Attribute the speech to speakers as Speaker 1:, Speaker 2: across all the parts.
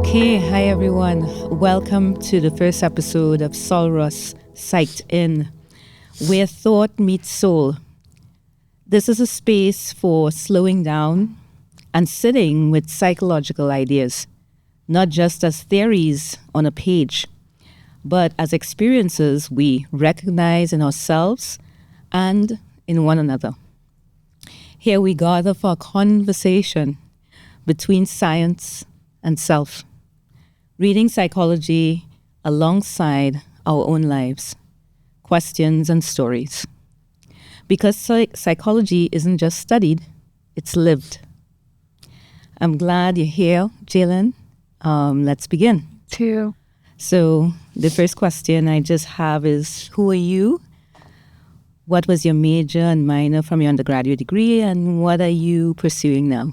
Speaker 1: Okay, hi everyone. Welcome to the first episode of Sul Ross Psyched Inn, where thought meets soul. This is a space for slowing down and sitting with psychological ideas, not just as theories on a page, but as experiences we recognize in ourselves and in one another. Here we gather for a conversation between science and self, reading psychology alongside our own lives, questions and stories. Because psychology isn't just studied, it's lived. I'm glad you're here, Jalen. Let's begin.
Speaker 2: Two.
Speaker 1: So the first question I just have is, who are you? What was your major and minor from your undergraduate degree, and what are you pursuing now?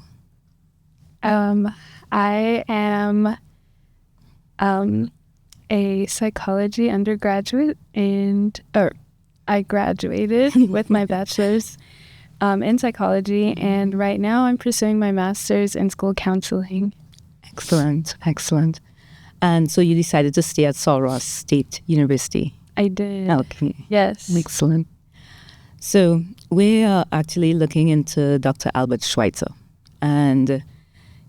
Speaker 2: I am a psychology undergraduate, I graduated with my bachelor's in psychology, and right now I'm pursuing my master's in school counseling.
Speaker 1: Excellent, excellent. And so you decided to stay at Sul Ross State University?
Speaker 2: I did.
Speaker 1: Okay.
Speaker 2: Yes.
Speaker 1: Excellent. So we are actually looking into Dr. Albert Schweitzer, and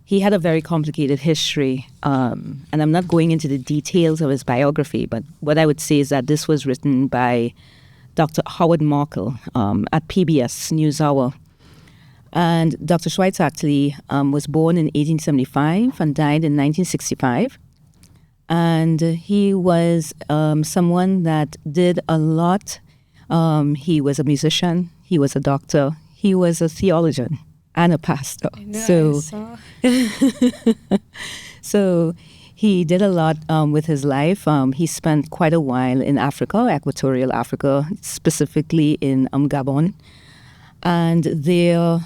Speaker 1: he had a very complicated history, and I'm not going into the details of his biography, but what I would say is that this was written by Dr. Howard Markle at PBS NewsHour. And Dr. Schweitzer actually was born in 1875 and died in 1965. And he was someone that did a lot. He was a musician, he was a doctor, he was a theologian and a pastor.
Speaker 2: I know,
Speaker 1: So he did a lot with his life. He spent quite a while in Africa, Equatorial Africa, specifically in Gabon. And there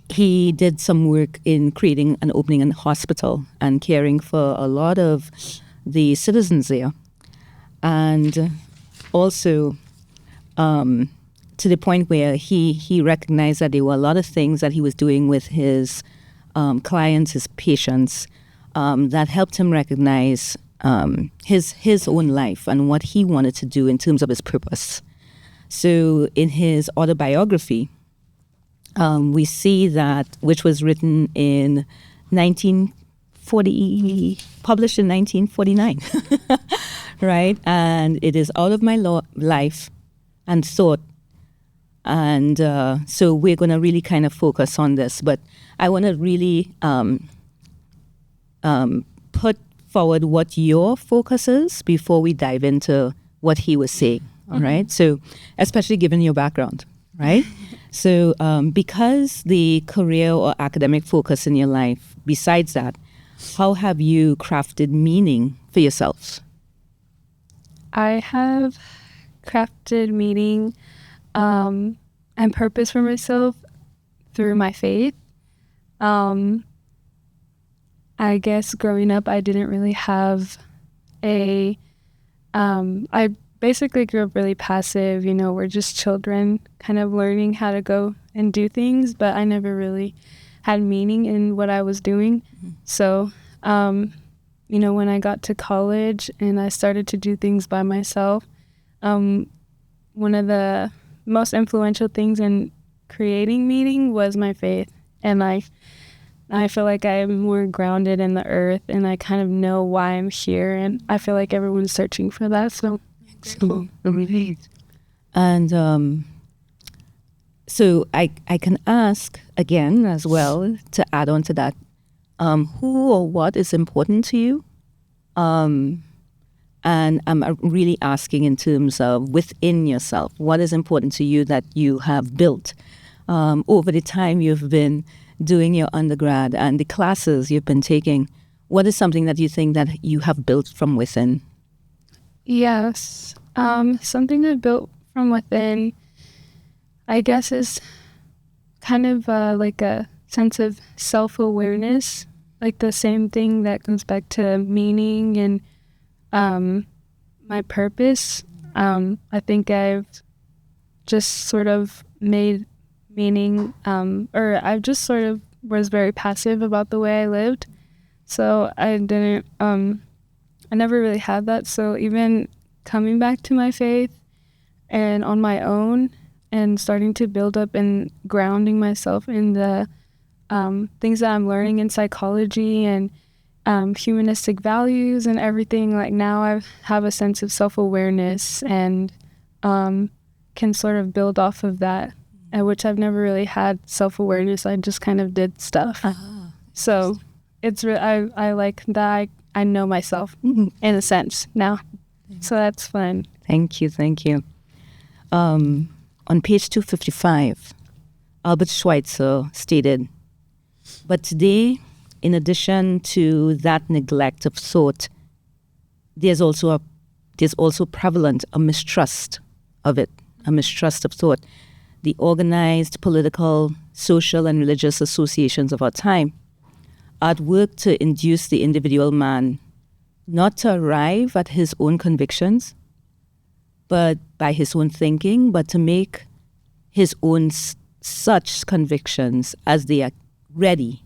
Speaker 1: he did some work in creating and opening a hospital and caring for a lot of the citizens there. And also to the point where he recognized that there were a lot of things that he was doing with his clients, his patients, that helped him recognize his own life and what he wanted to do in terms of his purpose. So in his autobiography, we see that, which was written in 1940, published in 1949, right? And it is out of my life and thought. And so we're going to really kind of focus on this. But I want to really put forward what your focus is before we dive into what he was saying, all right? So especially given your background, right? So because the career or academic focus in your life, besides that, how have you crafted meaning for yourself?
Speaker 2: I have crafted meaning and purpose for myself through my faith. I guess growing up, I didn't really have I basically grew up really passive. You know, we're just children kind of learning how to go and do things, but I never really had meaning in what I was doing. Mm-hmm. So, you know, when I got to college and I started to do things by myself, one of the most influential things in creating meaning was my faith. And I feel like I'm more grounded in the earth, and I kind of know why I'm here, and I feel like everyone's searching for that. So
Speaker 1: and so I can ask again as well to add on to that, who or what is important to you? And I'm really asking in terms of within yourself, what is important to you that you have built over the time you've been doing your undergrad and the classes you've been taking? What is something that you think that you have built from within?
Speaker 2: Yes. Something I built from within, I guess, is kind of like a sense of self-awareness, like the same thing that goes back to meaning and my purpose. I think I've just sort of made meaning, or I just sort of was very passive about the way I lived. So I didn't, I never really had that. So even coming back to my faith and on my own and starting to build up and grounding myself in the things that I'm learning in psychology and humanistic values and everything, like now I have a sense of self-awareness and can sort of build off of that, which I've never really had self-awareness. I just kind of did stuff. So it's I like that I know myself in a sense now. So that's fun.
Speaker 1: Thank you. On page 255, Albert Schweitzer stated, "But today, in addition to that neglect of thought, there's also prevalent a mistrust of it, a mistrust of thought. The organized political, social, and religious associations of our time are at work to induce the individual man not to arrive at his own convictions, but by his own thinking, but to make his own such convictions as they are ready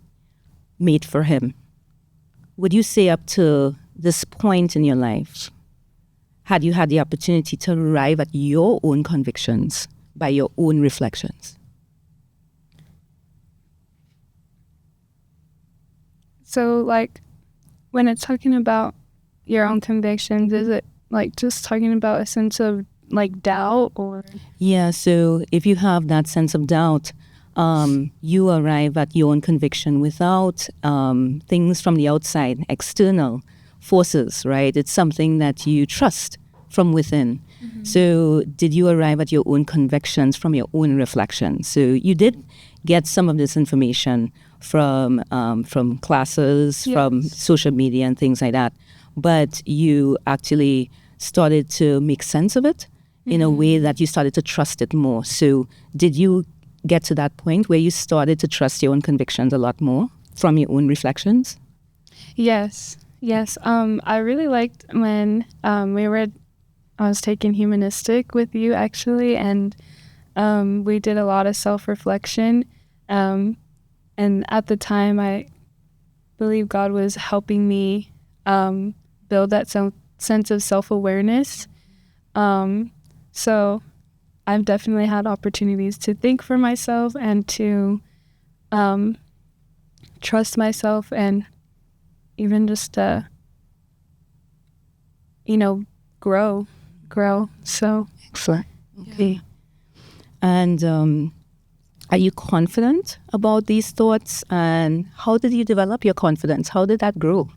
Speaker 1: made for him." Would you say up to this point in your life, had you had the opportunity to arrive at your own convictions by your own reflections?
Speaker 2: So like when it's talking about your own convictions, is it like just talking about a sense of like doubt or?
Speaker 1: Yeah, so if you have that sense of doubt, you arrive at your own conviction without things from the outside, external forces, right? It's something that you trust from within. Mm-hmm. So did you arrive at your own convictions from your own reflection? So you did get some of this information from classes, yes, from social media and things like that, but you actually started to make sense of it in a way that you started to trust it more. So did you get to that point where you started to trust your own convictions a lot more from your own reflections?
Speaker 2: Yes. I really liked when I was taking humanistic with you actually, and we did a lot of self-reflection. And at the time, I believe God was helping me build that sense of self-awareness. So I've definitely had opportunities to think for myself and to trust myself and even just, grow. So
Speaker 1: excellent. Okay. And are you confident about these thoughts? And how did you develop your confidence? How did that grow?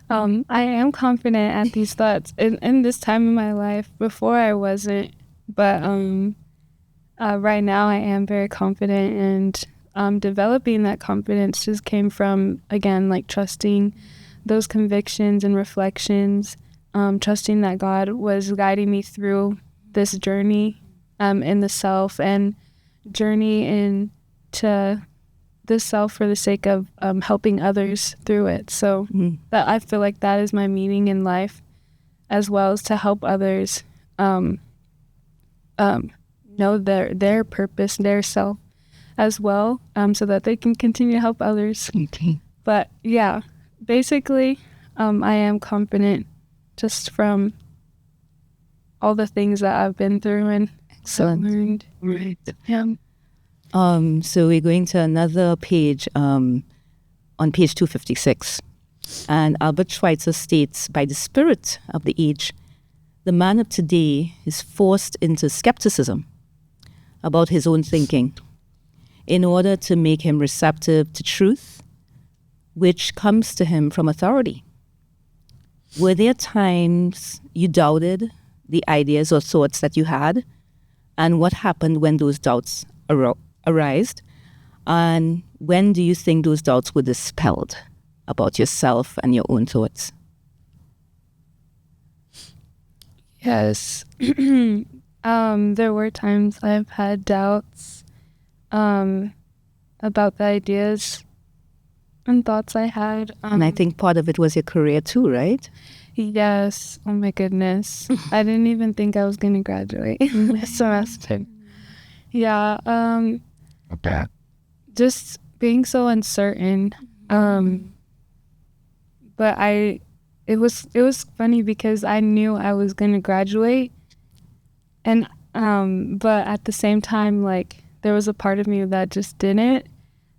Speaker 2: I am confident at these thoughts in this time in my life. Before I wasn't, but right now I am very confident, and developing that confidence just came from, again, like trusting those convictions and reflections, trusting that God was guiding me through this journey in the self and journey into the self for the sake of helping others through it. So that I feel like that is my meaning in life, as well as to help others know their purpose, their self as well, so that they can continue to help others.
Speaker 1: Okay.
Speaker 2: But yeah, basically, I am confident just from all the things that I've been through and learned.
Speaker 1: Right.
Speaker 2: Yeah.
Speaker 1: So we're going to another page, on page 256. And Albert Schweitzer states, by the spirit of the age, the man of today is forced into skepticism about his own thinking in order to make him receptive to truth, which comes to him from authority. Were there times you doubted the ideas or thoughts that you had? And what happened when those doubts arise? And when do you think those doubts were dispelled about yourself and your own thoughts?
Speaker 2: Yes. There were times I've had doubts about the ideas and thoughts I had.
Speaker 1: And I think part of it was your career too, right?
Speaker 2: Yes. Oh my goodness. I didn't even think I was going to graduate this semester. Yeah.
Speaker 3: Okay.
Speaker 2: Just being so uncertain. but it was funny because I knew I was going to graduate, and but at the same time, like, there was a part of me that just didn't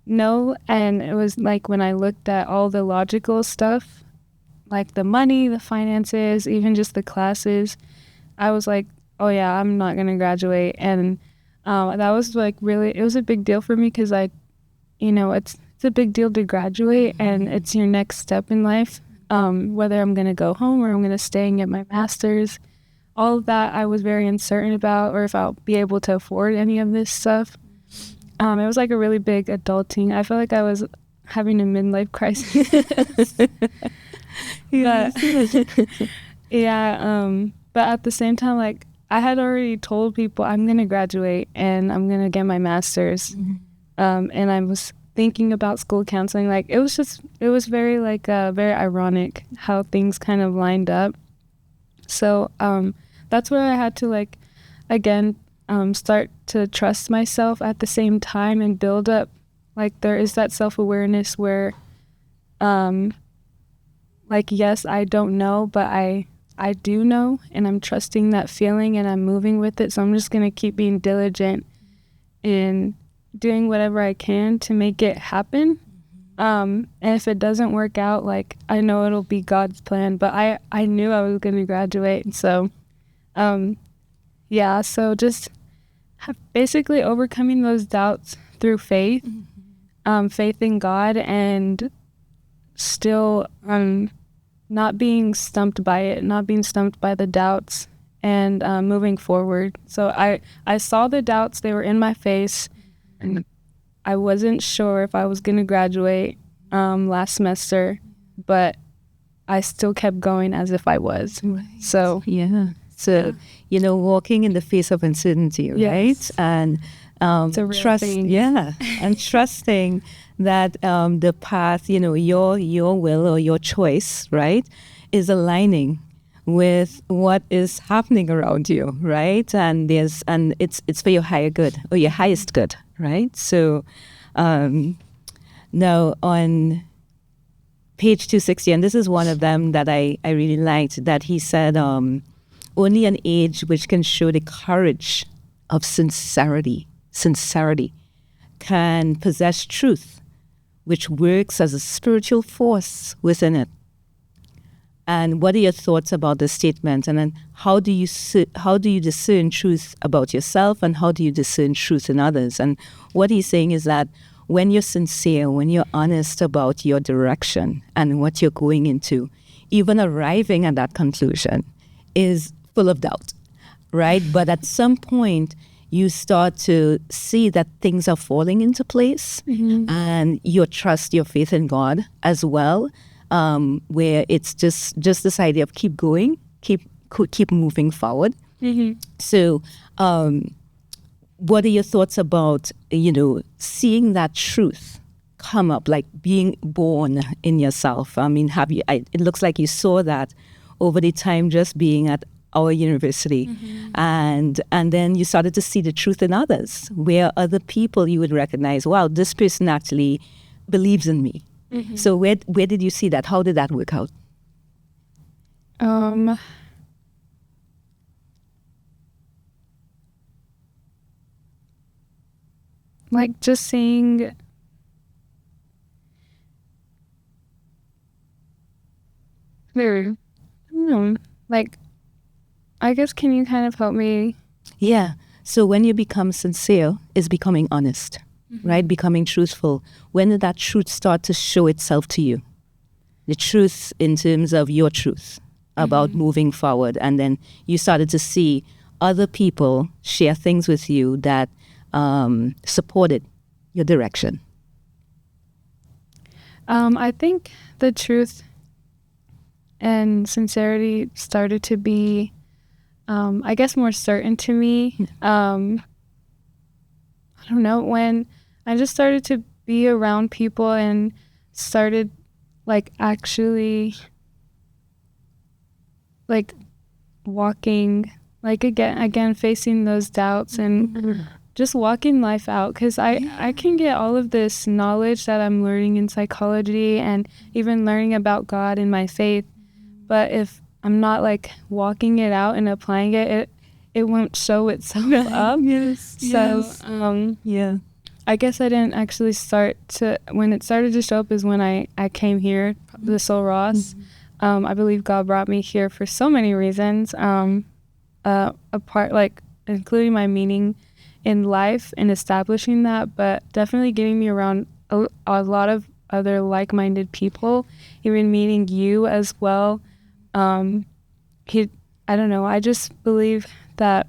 Speaker 2: know. And it was like when I looked at all the logical stuff, like the money, the finances, even just the classes, I was like, oh yeah, I'm not going to graduate. And that was like really, it was a big deal for me because it's a big deal to graduate, and it's your next step in life. Whether I'm going to go home or I'm going to stay and get my master's, all of that I was very uncertain about, or if I'll be able to afford any of this stuff. It was like a really big adulting. I felt like I was having a midlife crisis. But yeah, but at the same time, like, I had already told people I'm going to graduate and I'm going to get my master's. And I was thinking about school counseling. Like, it was very like very ironic how things kind of lined up. So that's where I had to, like, again, start to trust myself at the same time and build up, like, there is that self-awareness where like, yes, I don't know, but I do know, and I'm trusting that feeling and I'm moving with it. So I'm just going to keep being diligent in doing whatever I can to make it happen. And if it doesn't work out, like, I know it'll be God's plan, but I knew I was going to graduate. So, yeah, so just basically overcoming those doubts through faith, faith in God, and still not being stumped by it, not being stumped by the doubts, and moving forward. So I saw the doubts, they were in my face, and I wasn't sure if I was going to graduate last semester, but I still kept going as if I was.
Speaker 1: Right.
Speaker 2: So
Speaker 1: yeah. So, walking in the face of uncertainty, right?
Speaker 2: Yes.
Speaker 1: And
Speaker 2: it's a real thing.
Speaker 1: Yeah, and trusting that the path, your will or your choice, right, is aligning with what is happening around you, right? And it's for your higher good or your highest good, right? So now on page 260, and this is one of them that I really liked, that he said, only an age which can show the courage of sincerity can possess truth, which works as a spiritual force within it. And what are your thoughts about this statement? And then how do you discern truth about yourself, and how do you discern truth in others? And what he's saying is that when you're sincere, when you're honest about your direction and what you're going into, even arriving at that conclusion is full of doubt, right? But at some point, you start to see that things are falling into place, and your trust, your faith in God as well, where it's just this idea of keep going, keep moving forward. So what are your thoughts about, seeing that truth come up, like being born in yourself? I mean, it looks like you saw that over the time just being at our university, and then you started to see the truth in others, where other people you would recognize, wow, this person actually believes in me. So where did you see that? How did that work out?
Speaker 2: Like, just seeing like, I guess, can you kind of help me?
Speaker 1: Yeah. So when you become sincere, is becoming honest, right? Becoming truthful. When did that truth start to show itself to you? The truth in terms of your truth about moving forward. And then you started to see other people share things with you that supported your direction.
Speaker 2: I think the truth and sincerity started to be, I guess, more certain to me. I don't know, when I just started to be around people and started, like, actually, like, walking, like, again facing those doubts and just walking life out, because I can get all of this knowledge that I'm learning in psychology and even learning about God and my faith, but if I'm not like walking it out and applying it, it won't show itself up. So I guess I didn't actually when it started to show up is when I came here, the Sul Ross. I believe God brought me here for so many reasons, including my meaning in life and establishing that, but definitely getting me around a lot of other like-minded people, even meeting you as well. I don't know, I just believe that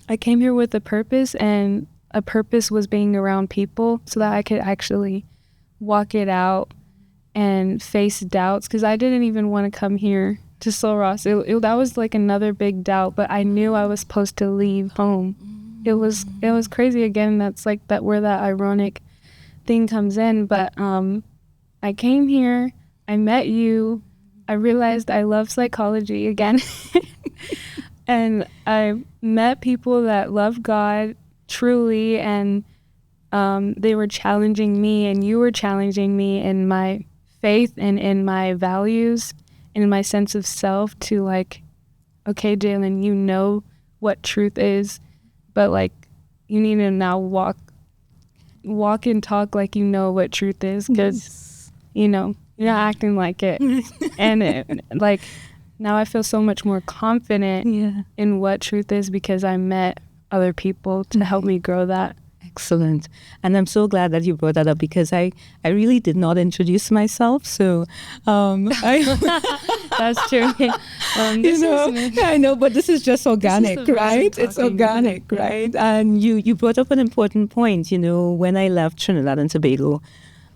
Speaker 2: I came here with a purpose, and a purpose was being around people so that I could actually walk it out and face doubts, because I didn't even want to come here to Sul Ross. That was like another big doubt, but I knew I was supposed to leave home. It was crazy. Again, that's like that where that ironic thing comes in. But I came here, I met you, I realized I love psychology again. And I met people that love God truly, and they were challenging me, and you were challenging me in my faith and in my values and in my sense of self to like, okay, Jalen, you know what truth is, but like you need to now walk and talk like you know what truth is, because you know you're not acting like it. And like now I feel so much more confident in what truth is because I met other people to help me grow that.
Speaker 1: Excellent. And I'm so glad that you brought that up, because I really did not introduce myself. So
Speaker 2: that's true.
Speaker 1: I know, but this is just organic, right? It's organic, right? And you brought up an important point. When I left Trinidad and Tobago,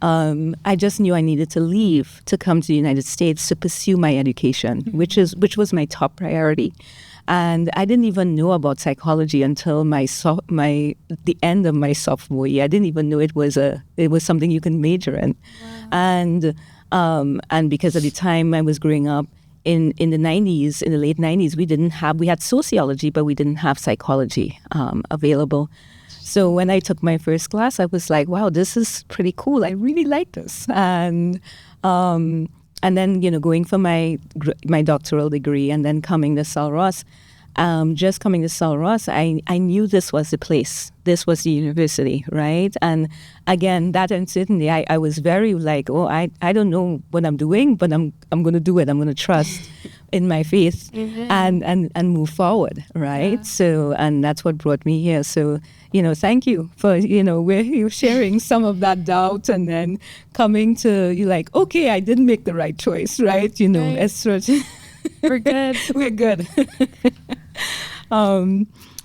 Speaker 1: I just knew I needed to leave to come to the United States to pursue my education, which was my top priority. And I didn't even know about psychology until the end of my sophomore year. I didn't even know it was something you can major in. Wow. And because at the time I was growing up in the late 90s, we had sociology, but we didn't have psychology available. So when I took my first class, I was like, wow, this is pretty cool. I really like this. And then, going for my doctoral degree and then coming to Sul Ross, just coming to Sul Ross, I knew this was the place. This was the university, right? And again, that uncertainty, I was very like, I don't know what I'm doing, but I'm going to do it. I'm going to trust in my faith and move forward, right? Yeah. So, and that's what brought me here. So, thank you for, where you're sharing some of that doubt and then coming to, you like, okay, I didn't make the right choice, right? Right.
Speaker 2: We're good.
Speaker 1: We're good.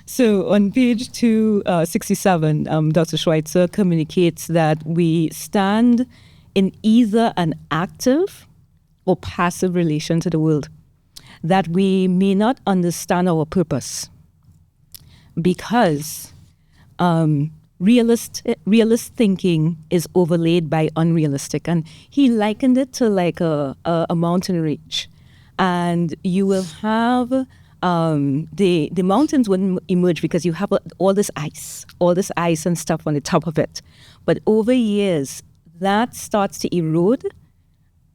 Speaker 1: So on page 267, Dr. Schweitzer communicates that we stand in either an active or passive relation to the world, that we may not understand our purpose because realist thinking is overlaid by unrealistic. And he likened it to like a mountain range. And you will have the mountains wouldn't emerge because you have all this ice and stuff on the top of it. But over years, that starts to erode.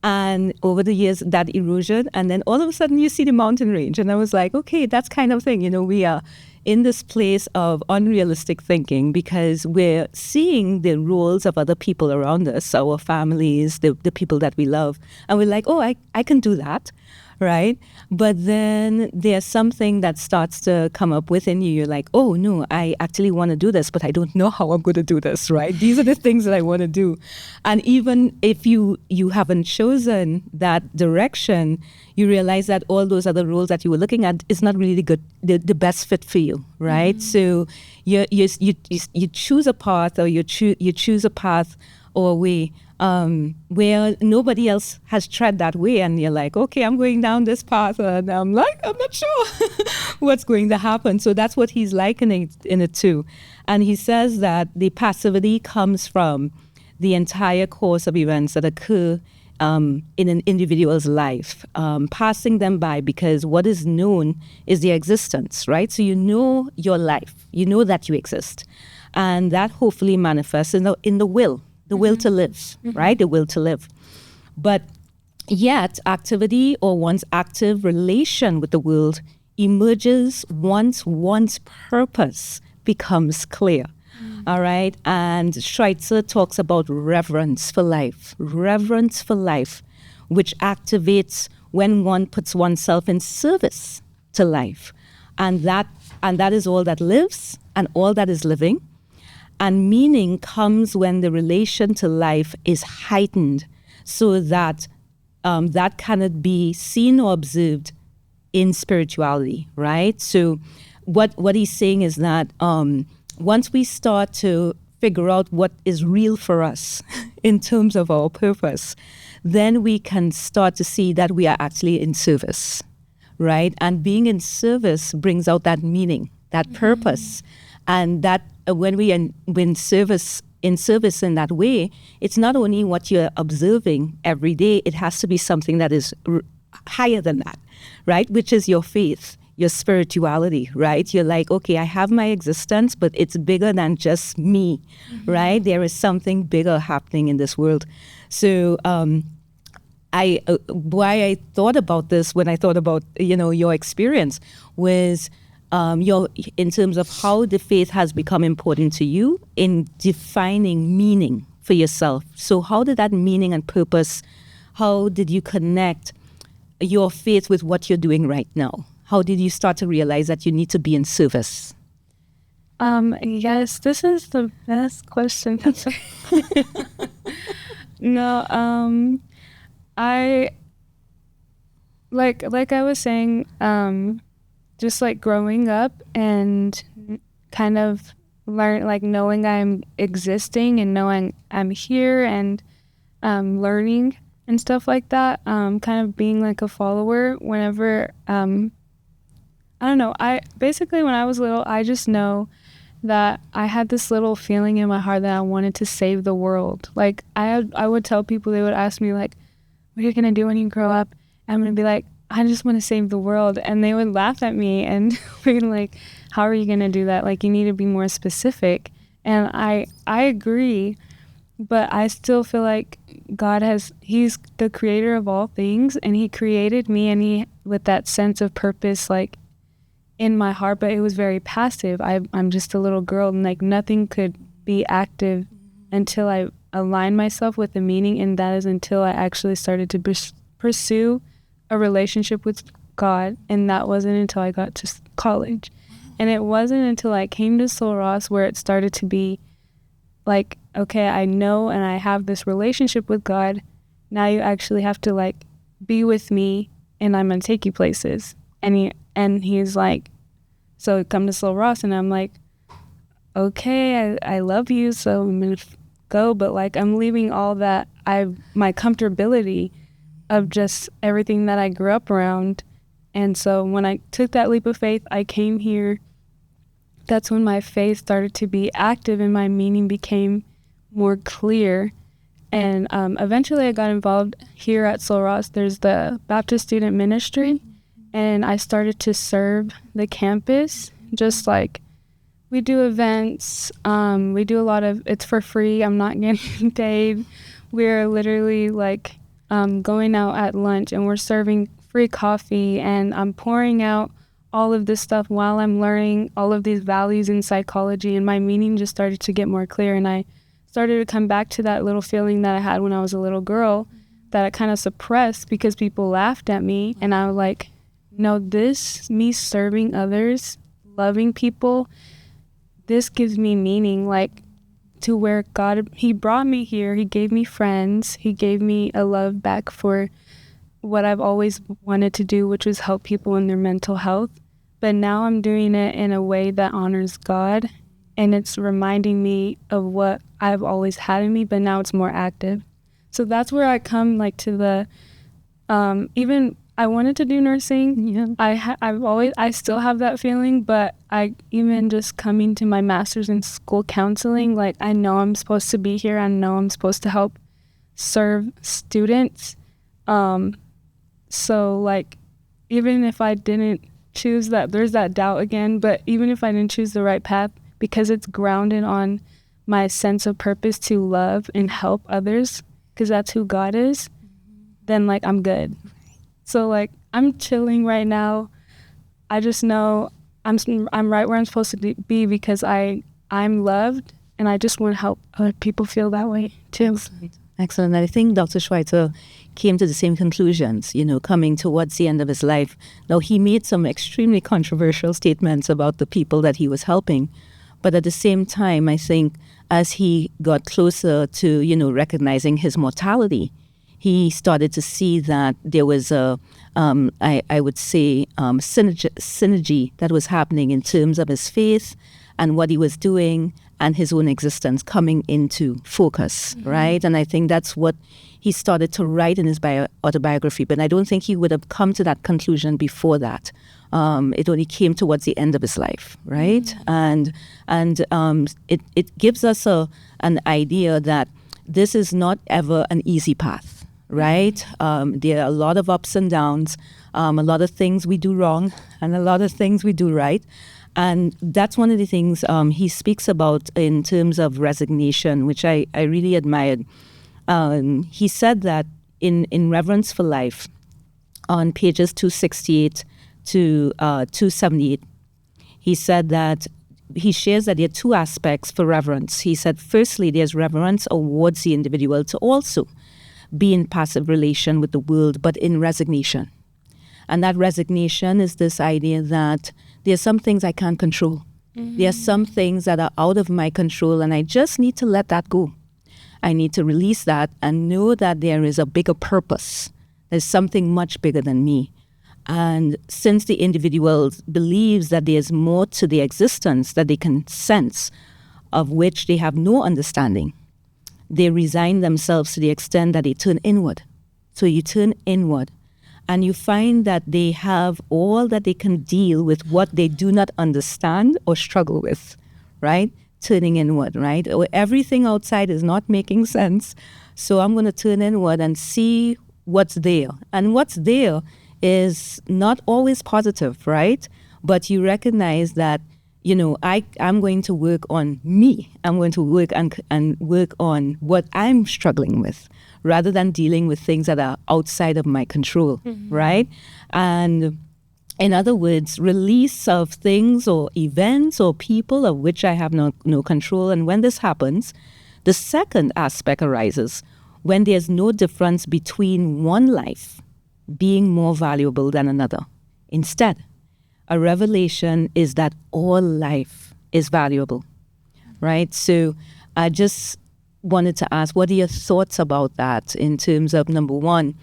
Speaker 1: And over the years, that erosion, and then all of a sudden you see the mountain range. And I was like, okay, that's kind of thing. We are in this place of unrealistic thinking because we're seeing the roles of other people around us, our families, the people that we love. And we're like, oh, I can do that, right? But then there's something that starts to come up within you. You're like, oh, no, I actually want to do this, but I don't know how I'm going to do this, right? These are the things that I want to do. And even if you haven't chosen that direction, you realize that all those other roles that you were looking at is not really the best fit for you, right? Mm-hmm. So you choose a path, or you choose a path or a way where nobody else has tread that way, and you're like, okay, I'm going down this path, and I'm like, I'm not sure what's going to happen. So that's what he's likening in it to. And he says that the passivity comes from the entire course of events that occur in an individual's life, passing them by, because what is known is their existence, right? So you know your life, you know that you exist, and that hopefully manifests in the will to live, right? The will to live. But yet, activity or one's active relation with the world emerges once one's purpose becomes clear. All right. And Schweitzer talks about reverence for life, which activates when one puts oneself in service to life. And that is all that lives and all that is living. And meaning comes when the relation to life is heightened, so that that cannot be seen or observed in spirituality, right? So what he's saying is that once we start to figure out what is real for us in terms of our purpose, then we can start to see that we are actually in service, right? And being in service brings out that meaning, that purpose. And that when we in service in that way, it's not only what you're observing every day, it has to be something that is higher than that, right? Which is your faith, your spirituality, right? You're like, okay, I have my existence, but it's bigger than just me, right? There is something bigger happening in this world. So why I thought about this when I thought about, your experience was in terms of how the faith has become important to you in defining meaning for yourself. So how did that meaning and purpose, how did you connect your faith with what you're doing right now? How did you start to realize that you need to be in service?
Speaker 2: Yes, this is the best question. No, I like I was saying, just like growing up and kind of knowing I'm existing and knowing I'm here and learning and stuff like that, kind of being like a follower whenever, I don't know, when I was little, I just know that I had this little feeling in my heart that I wanted to save the world. Like I would tell people, they would ask me like, what are you going to do when you grow up? I'm going to be like, I just want to save the world. And they would laugh at me and be like, how are you going to do that? Like, you need to be more specific. And I agree, but I still feel like he's the creator of all things, and he created me, and he, with that sense of purpose, like in my heart, but it was very passive. I'm just a little girl, and like nothing could be active until I aligned myself with the meaning, and that is until I actually started to pursue a relationship with God, and that wasn't until I got to college. And it wasn't until I came to Sul Ross where it started to be like, okay, I know and I have this relationship with God. Now you actually have to like be with me, and I'm gonna take you places. And he's like, so come to Sul Ross, and I'm like, okay, I love you, so I'm gonna go, but like I'm leaving all that my comfortability of just everything that I grew up around. And so when I took that leap of faith, I came here. That's when my faith started to be active and my meaning became more clear. And eventually I got involved here at Sul Ross. There's the Baptist Student Ministry, and I started to serve the campus. Just like we do events, we do a lot of, it's for free. I'm not getting paid. We're literally like going out at lunch, and we're serving free coffee, and I'm pouring out all of this stuff while I'm learning all of these values in psychology, and my meaning just started to get more clear. And I started to come back to that little feeling that I had when I was a little girl that I kind of suppressed because people laughed at me. And I was like, no, me serving others, loving people, this gives me meaning, like to where God, he brought me here. He gave me friends. He gave me a love back for what I've always wanted to do, which was help people in their mental health. But now I'm doing it in a way that honors God, and it's reminding me of what I've always had in me, but now it's more active. So that's where I come like to the, even I wanted to do nursing. Yeah. I still have that feeling, but I even just coming to my master's in school counseling, like I know I'm supposed to be here. I know I'm supposed to help serve students. So like, even if I didn't choose that, there's that doubt again, but even if I didn't choose the right path, because it's grounded on my sense of purpose to love and help others, because that's who God is, then like I'm good. So like I'm chilling right now. I just know I'm right where I'm supposed to be, because I'm loved, and I just want to help other people feel that way too.
Speaker 1: Excellent. I think Dr. Schweitzer came to the same conclusions, coming towards the end of his life. Now, he made some extremely controversial statements about the people that he was helping. But at the same time, I think as he got closer to, recognizing his mortality, he started to see that there was I would say, synergy that was happening in terms of his faith and what he was doing and his own existence coming into focus, right? And I think that's what he started to write in his autobiography. But I don't think he would have come to that conclusion before that. It only came towards the end of his life, right? And it gives us an idea that this is not ever an easy path, right? There are a lot of ups and downs, a lot of things we do wrong, and a lot of things we do right. And that's one of the things he speaks about in terms of resignation, which I really admired. He said that in Reverence for Life, on pages 268 to 278, he said that he shares that there are two aspects for reverence. He said, firstly, there's reverence towards the individual to also be in passive relation with the world, but in resignation. And that resignation is this idea that there's some things I can't control. There are some things that are out of my control, and I just need to let that go. I need to release that and know that there is a bigger purpose. There's something much bigger than me. And since the individual believes that there's more to their existence that they can sense, of which they have no understanding, they resign themselves to the extent that they turn inward. So you turn inward, and you find that they have all that they can deal with what they do not understand or struggle with, right? Turning inward, right? Everything outside is not making sense. So I'm going to turn inward and see what's there. And what's there is not always positive, right? But you recognize that, I'm going to work on me. I'm going to work and work on what I'm struggling with, rather than dealing with things that are outside of my control, right? And in other words, release of things or events or people of which I have no control. And when this happens, the second aspect arises when there's no difference between one life being more valuable than another. Instead, a revelation is that all life is valuable, right? So I just wanted to ask, what are your thoughts about that in terms of, number one,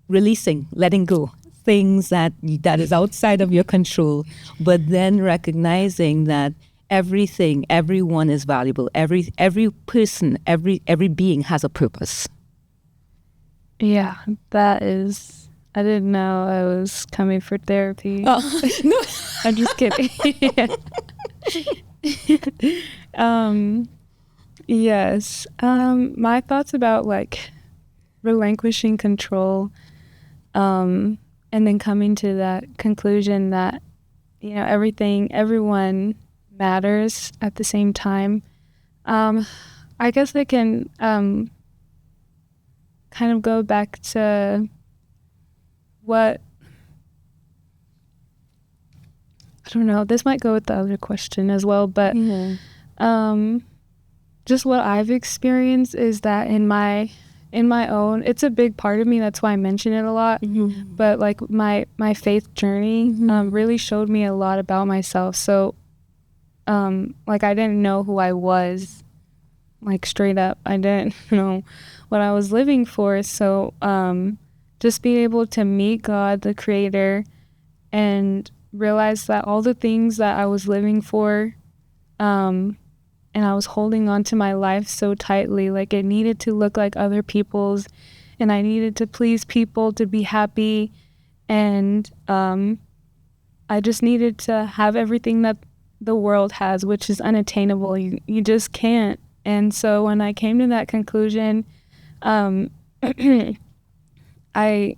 Speaker 1: releasing, letting go, things that is outside of your control, but then recognizing that everything, everyone is valuable. Every person, every being has a purpose.
Speaker 2: Yeah, that is... I didn't know I was coming for therapy. Oh, no. I'm just kidding. Yes. My thoughts about like relinquishing control, and then coming to that conclusion that, everyone matters at the same time. I guess I can kind of go back to what, I don't know, this might go with the other question as well, but just what I've experienced is that in my own, it's a big part of me, that's why I mention it a lot, but like my faith journey really showed me a lot about myself. So like I didn't know who I was, like straight up. I didn't know what I was living for. So just being able to meet God, the Creator, and realize that all the things that I was living for, and I was holding on to my life so tightly, like it needed to look like other people's, and I needed to please people to be happy, and I just needed to have everything that the world has, which is unattainable. You just can't. And so when I came to that conclusion, um, I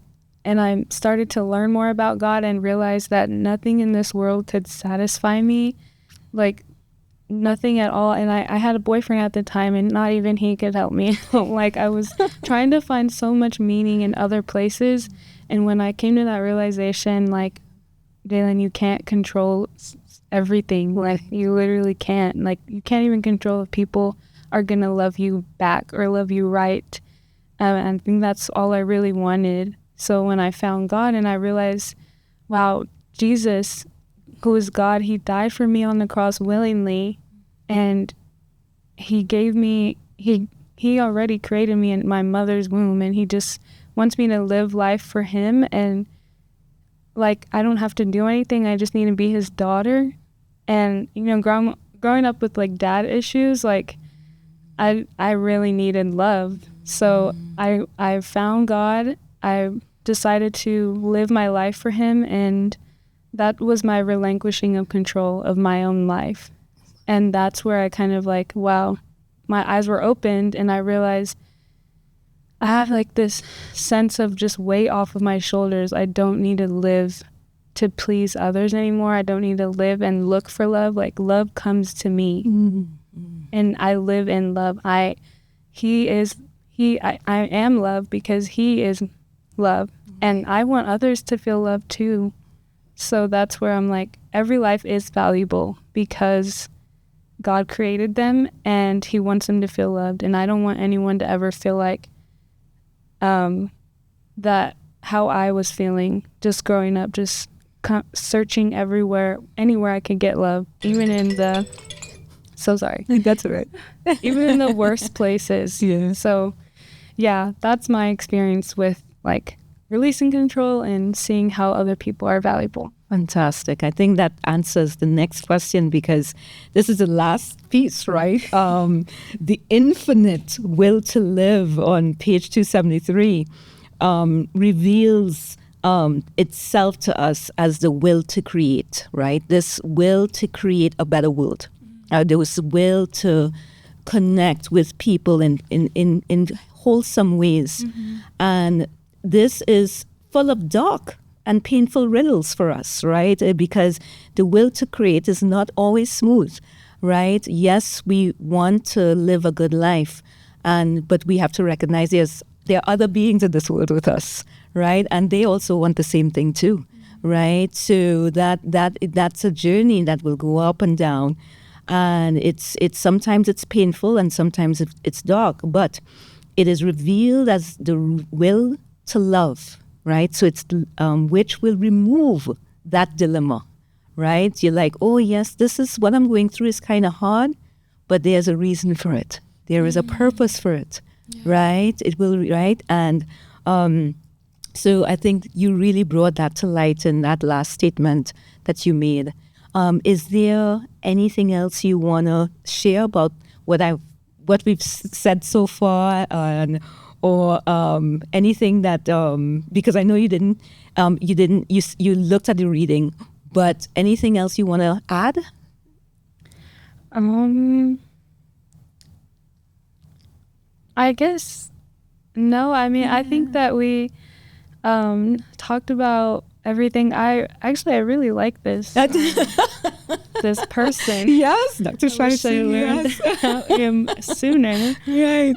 Speaker 2: started to learn more about God and realize that nothing in this world could satisfy me, like nothing at all. And I had a boyfriend at the time, and not even he could help me. Like, I was trying to find so much meaning in other places, and when I came to that realization, like, Jalen, you can't control everything. Like, you literally can't. Like, you can't even control if people are gonna love you back or love you right. And I think that's all I really wanted. So when I found God and I realized, wow, Jesus, who is God, he died for me on the cross willingly, and he gave me, he already created me in my mother's womb, and he just wants me to live life for him. And like, I don't have to do anything. I just need to be his daughter. And, you know, growing up with like dad issues, like I really needed love. So I found God. I decided to live my life for him, and that was my relinquishing of control of my own life. And that's where I kind of like, wow, my eyes were opened, and I realized I have like this sense of just weight off of my shoulders. I don't need to live to please others anymore. I don't need to live and look for love. Like, love comes to me, and I live in love. I am love because he is love, and I want others to feel love too. So that's where I'm like, every life is valuable because God created them, and he wants them to feel loved. And I don't want anyone to ever feel like that how I was feeling just growing up, just searching everywhere, anywhere I could get love, even in the, so sorry.
Speaker 1: That's all right.
Speaker 2: Even in the worst places.
Speaker 1: Yeah.
Speaker 2: So yeah, that's my experience with like releasing control and seeing how other people are valuable.
Speaker 1: Fantastic. I think that answers the next question, because this is the last piece, right? The infinite will to live on page 273 reveals itself to us as the will to create, right? This will to create a better world. There was will to connect with people in wholesome ways. And this is full of dark and painful riddles for us, right? Because the will to create is not always smooth, right? Yes, we want to live a good life, but we have to recognize there are other beings in this world with us, right? And they also want the same thing too, right? So that's a journey that will go up and down, and it's sometimes it's painful and sometimes it's dark, but it is revealed as the will to love. Right, so it's which will remove that dilemma, right? You're like, oh yes, this is what I'm going through is kind of hard, but there's a reason for it. There is a purpose for it, right? It will, right? And so I think you really brought that to light in that last statement that you made. Is there anything else you want to share about what we've said so far, or anything that because I know you looked at the reading, but anything else you want to add?
Speaker 2: I guess no. I mean, I think that we talked about everything. I really like this this person.
Speaker 1: Yes, Dr. Schweitzer.
Speaker 2: I learned about him sooner.
Speaker 1: Right.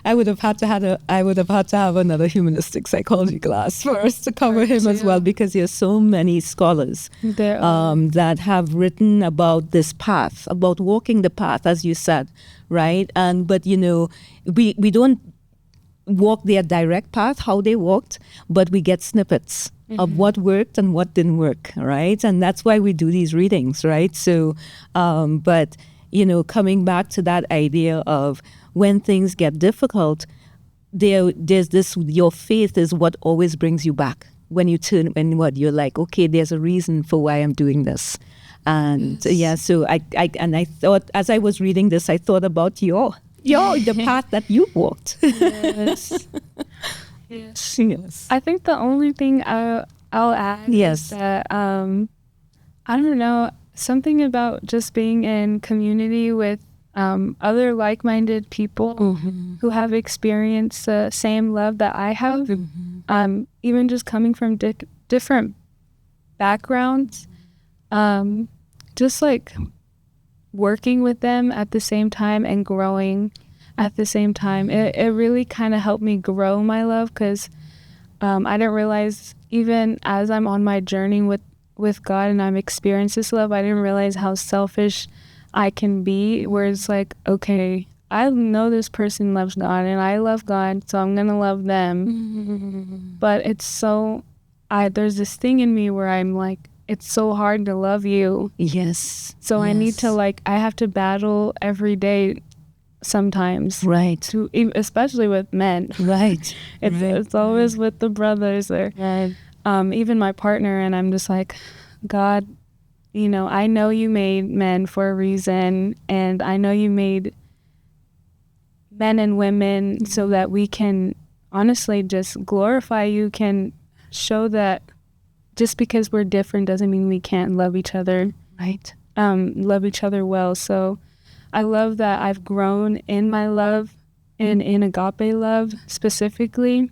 Speaker 1: I would have had to have another humanistic psychology class for us to cover him as well, because there are so many scholars that have written about this path, about walking the path, as you said, right? But you know, we don't walk their direct path, how they walked, but we get snippets of what worked and what didn't work, right? And that's why we do these readings, right? So, but, you know, coming back to that idea of when things get difficult, there's this, your faith is what always brings you back. When you turn, you're like, okay, there's a reason for why I'm doing this. And so I thought, as I was reading this, I thought about the path that you walked. Yes.
Speaker 2: I think the only thing I'll add is that I don't know, something about just being in community with other like-minded people who have experienced the same love that I have, even just coming from different backgrounds, just like working with them at the same time and growing at the same time. It really kind of helped me grow my love, because I didn't realize, even as I'm on my journey with God and I'm experiencing this love, I didn't realize how selfish I can be, where it's like, okay, I know this person loves God and I love God, so I'm gonna love them. But it's so, there's this thing in me where I'm like, it's so hard to love you.
Speaker 1: Yes.
Speaker 2: So
Speaker 1: yes.
Speaker 2: I need to I have to battle every day sometimes.
Speaker 1: Right.
Speaker 2: Especially with men.
Speaker 1: Right.
Speaker 2: It's always with the brothers or even my partner, and I'm just like, God, I know you made men for a reason, and I know you made men and women so that we can honestly just glorify you, can show that just because we're different doesn't mean we can't love each other.
Speaker 1: Right.
Speaker 2: Love each other well. So I love that I've grown in my love and in agape love specifically,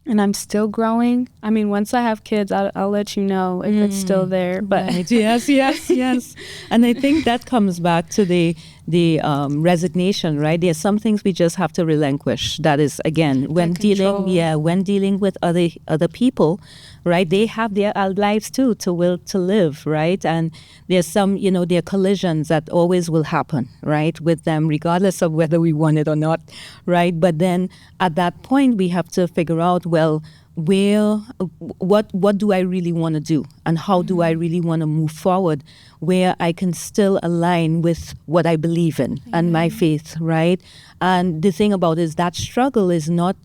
Speaker 2: and I'm still growing. I mean, once I have kids, I'll let you know if it's still there. But
Speaker 1: right. yes. And I think that comes back to the resignation, right? There are some things we just have to relinquish. That is, again, when dealing with other people, right? They have their lives too to live, right? And there's some, there are collisions that always will happen, right, with them, regardless of whether we want it or not, right? But then at that point, we have to figure out, well, what do I really want to do, and how do I really want to move forward, where I can still align with what I believe in and my faith, right? And the thing about it is that struggle is not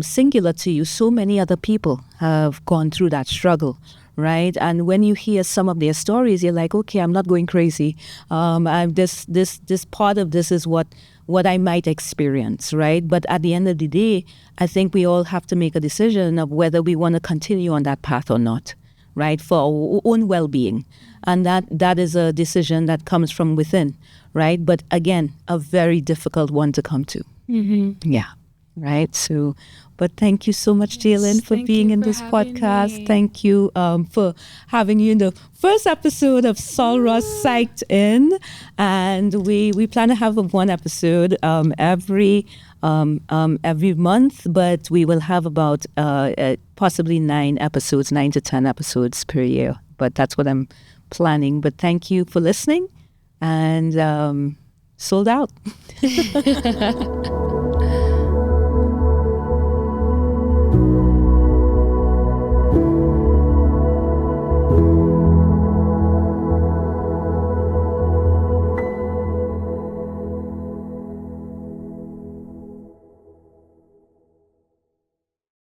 Speaker 1: singular to you. So many other people have gone through that struggle, right? And when you hear some of their stories, you're like, okay, I'm not going crazy. This part of this is what I might experience, right? But at the end of the day, I think we all have to make a decision of whether we want to continue on that path or not, right? For our own well-being. And that is a decision that comes from within, right? But again, a very difficult one to come to. Yeah. Right. So, but thank you so much, Jalen, for being in this podcast. Thank you for having you in the first episode of Sul Ross Psyched Inn. And we plan to have one episode every month, but we will have about possibly 9 to 10 episodes per year. But that's what I'm planning. But thank you for listening, and sold out.